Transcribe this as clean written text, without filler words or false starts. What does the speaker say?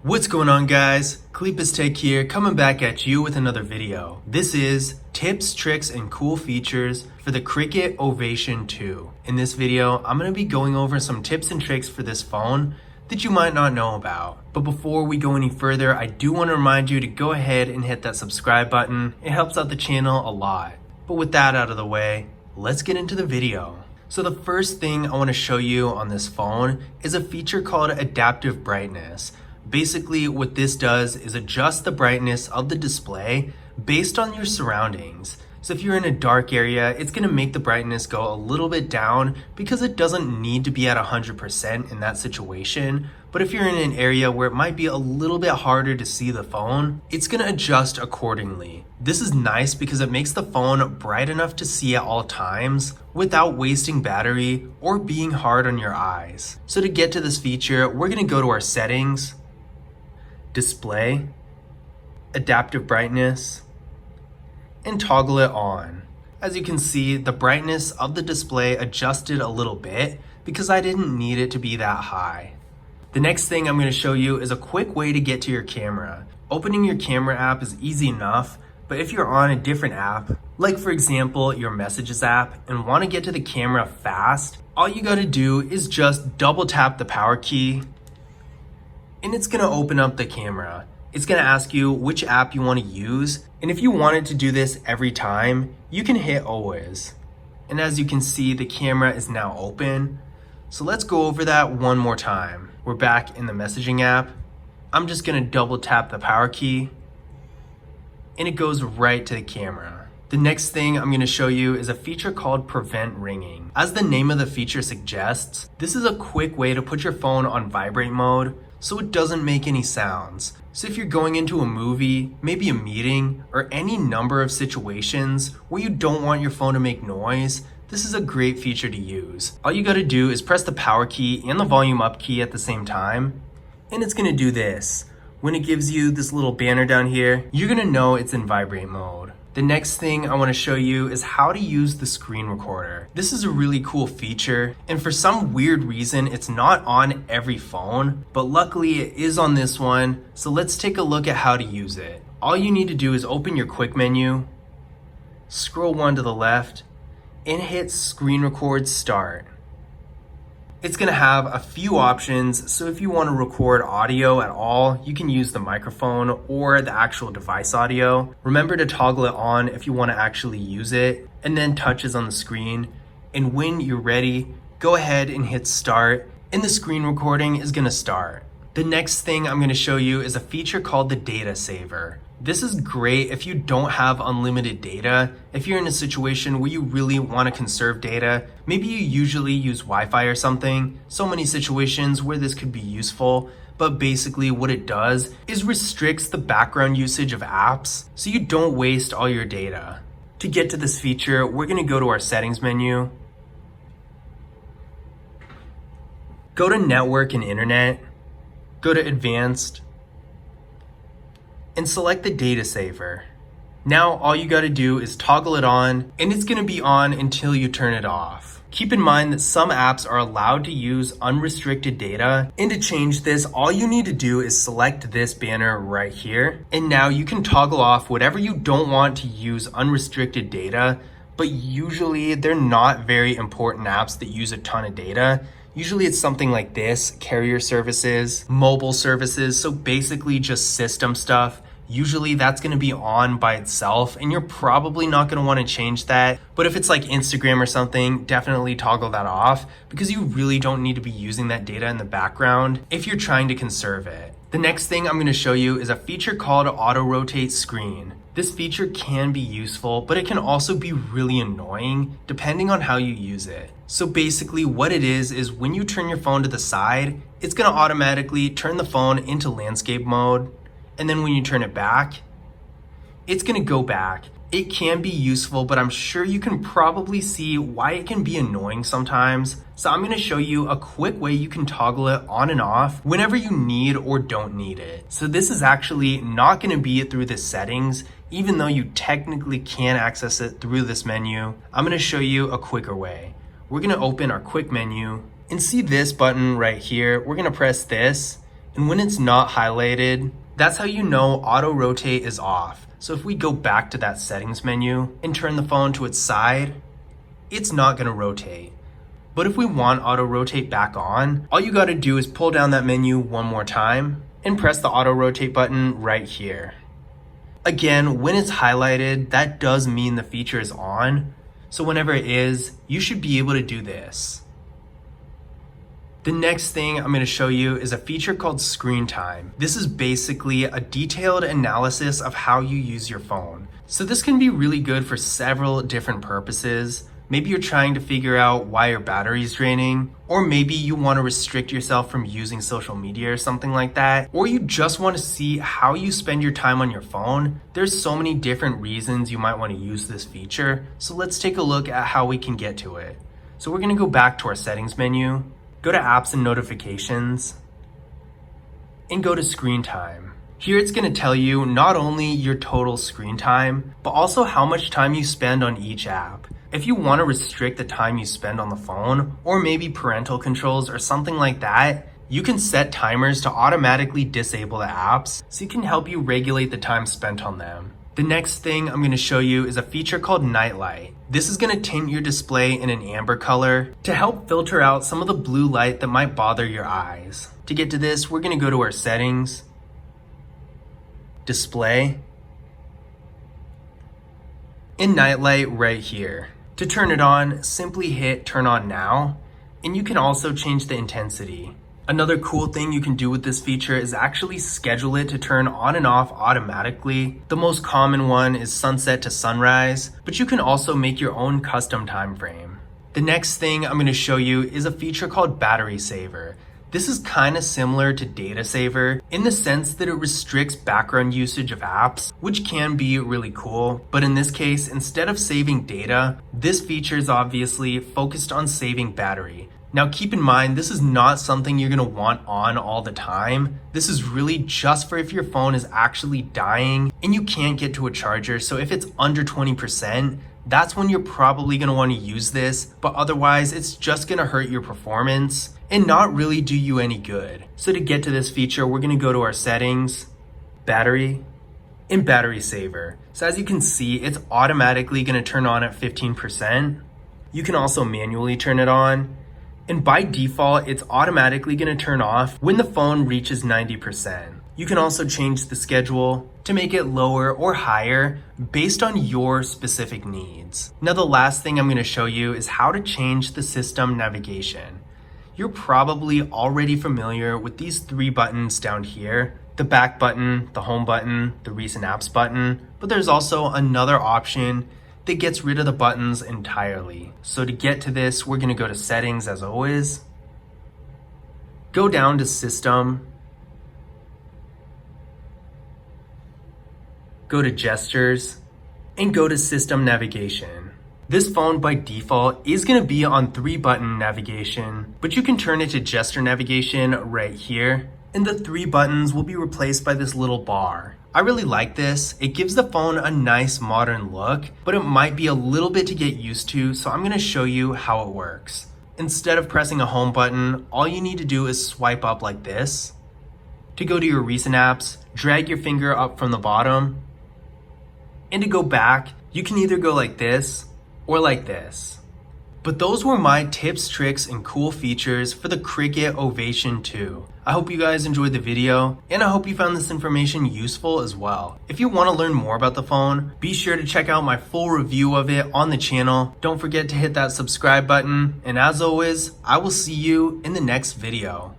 What's going on, guys? Cleepus Tech here, coming back at you with another video. This is tips, tricks, and cool features for the Cricket Ovation 2. In this video, I'm going to be going over some tips and tricks for this phone that you might not know about. But before we go any further, I do want to remind you to go ahead and hit that subscribe button. It helps out the channel a lot. But with that out of the way, let's get into the video. So the first thing I want to show you on this phone is a feature called adaptive brightness. Basically, what this does is adjust the brightness of the display based on your surroundings. So if you're in a dark area, it's going to make the brightness go a little bit down because it doesn't need to be at 100% in that situation. But if you're in an area where it might be a little bit harder to see the phone, it's going to adjust accordingly. This is nice because it makes the phone bright enough to see at all times without wasting battery or being hard on your eyes. So to get to this feature, we're going to go to our settings, display, adaptive brightness, and toggle it on. As you can see, the brightness of the display adjusted a little bit because I didn't need it to be that high. The next thing I'm going to show you is a quick way to get to your camera. Opening your camera app is easy enough, but if you're on a different app, like for example your messages app, and want to get to the camera fast, all you got to do is just double tap the power key and it's going to open up the camera. It's going to ask you which app you want to use, and if you wanted to do this every time, you can hit always. And as you can see, the camera is now open. So let's go over that one more time. We're back in the messaging app. I'm just going to double tap the power key and it goes right to the camera. The next thing I'm going to show you is a feature called prevent ringing. As the name of the feature suggests, this is a quick way to put your phone on vibrate mode so it doesn't make any sounds. So if you're going into a movie, maybe a meeting, or any number of situations where you don't want your phone to make noise, this is a great feature to use. All you gotta do is press the power key and the volume up key at the same time, and it's gonna do this. When it gives you this little banner down here, you're gonna know it's in vibrate mode. The next thing I want to show you is how to use the screen recorder. This is a really cool feature, and for some weird reason, it's not on every phone, but luckily it is on this one, so let's take a look at how to use it. All you need to do is open your quick menu, scroll one to the left, and hit screen record start. It's going to have a few options, so if you want to record audio at all, you can use the microphone or the actual device audio. Remember to toggle it on if you want to actually use it, and then touches on the screen. And when you're ready, go ahead and hit start, and the screen recording is going to start. The next thing I'm going to show you is a feature called the data saver. This is great if you don't have unlimited data. If you're in a situation where you really want to conserve data, maybe you usually use Wi-Fi or something. So many situations where this could be useful, but basically what it does is restricts the background usage of apps so you don't waste all your data. To get to this feature, we're going to go to our settings menu, go to network and internet, go to advanced, and select the data saver. Now all you got to do is toggle it on, and it's going to be on until you turn it off. Keep in mind that some apps are allowed to use unrestricted data, and to change this, all you need to do is select this banner right here, and now you can toggle off whatever you don't want to use unrestricted data, but usually they're not very important apps that use a ton of data. Usually it's something like this, carrier services, mobile services, so basically just system stuff. Usually that's going to be on by itself, and you're probably not going to want to change that. But if it's like Instagram or something, definitely toggle that off because you really don't need to be using that data in the background if you're trying to conserve it. The next thing I'm going to show you is a feature called auto rotate screen. This feature can be useful, but it can also be really annoying depending on how you use it. So basically what it is when you turn your phone to the side, it's going to automatically turn the phone into landscape mode. And then when you turn it back, it's going to go back. It can be useful, but I'm sure you can probably see why it can be annoying sometimes. So I'm going to show you a quick way you can toggle it on and off whenever you need or don't need it. So this is actually not going to be through the settings, even though you technically can access it through this menu. I'm going to show you a quicker way. We're going to open our quick menu and see this button right here. We're going to press this And when it's not highlighted, that's how you know auto rotate is off. So if we go back to that settings menu and turn the phone to its side, it's not gonna rotate. But if we want auto rotate back on, all you gotta do is pull down that menu one more time and press the auto rotate button right here. Again, when it's highlighted, that does mean the feature is on. So whenever it is, you should be able to do this. The next thing I'm going to show you is a feature called screen time. This is basically a detailed analysis of how you use your phone. So this can be really good for several different purposes. Maybe you're trying to figure out why your battery is draining, or maybe you want to restrict yourself from using social media or something like that, or you just want to see how you spend your time on your phone. There's so many different reasons you might want to use this feature. So let's take a look at how we can get to it. So we're going to go back to our settings menu. Go to apps and notifications and go to screen time. Here it's going to tell you not only your total screen time, but also how much time you spend on each app. If you want to restrict the time you spend on the phone, or maybe parental controls or something like that, you can set timers to automatically disable the apps so it can help you regulate the time spent on them. The next thing I'm going to show you is a feature called Nightlight. This is going to tint your display in an amber color to help filter out some of the blue light that might bother your eyes. To get to this, we're going to go to our settings, display, and Nightlight right here. To turn it on, simply hit turn on now, and you can also change the intensity. Another cool thing you can do with this feature is actually schedule it to turn on and off automatically. The most common one is sunset to sunrise, but you can also make your own custom time frame. The next thing I'm going to show you is a feature called Battery Saver. This is kind of similar to Data Saver in the sense that it restricts background usage of apps, which can be really cool. But in this case, instead of saving data, this feature is obviously focused on saving battery. Now keep in mind, this is not something you're gonna want on all the time. This is really just for if your phone is actually dying and you can't get to a charger. So if it's under 20%, that's when you're probably gonna wanna use this, but otherwise it's just gonna hurt your performance and not really do you any good. So to get to this feature, we're gonna go to our settings, battery, and battery saver. So as you can see, it's automatically gonna turn on at 15%. You can also manually turn it on. And by default, it's automatically going to turn off when the phone reaches 90%. You can also change the schedule to make it lower or higher based on your specific needs. Now, the last thing I'm going to show you is how to change the system navigation. You're probably already familiar with these three buttons down here: the back button, the home button, the recent apps button, but there's also another option that gets rid of the buttons entirely. So to get to this, we're gonna go to settings as always, go down to system, go to gestures, and go to system navigation. This phone by default is gonna be on 3-button navigation, but you can turn it to gesture navigation right here, and the 3 buttons will be replaced by this little bar. I really like this. It gives the phone a nice modern look, but it might be a little bit to get used to, so I'm gonna show you how it works. Instead of pressing a home button, all you need to do is swipe up like this. To go to your recent apps, drag your finger up from the bottom. And to go back, you can either go like this or like this. But those were my tips, tricks, and cool features for the Cricket Ovation 2. I hope you guys enjoyed the video, and I hope you found this information useful as well. If you want to learn more about the phone, be sure to check out my full review of it on the channel. Don't forget to hit that subscribe button, and as always, I will see you in the next video.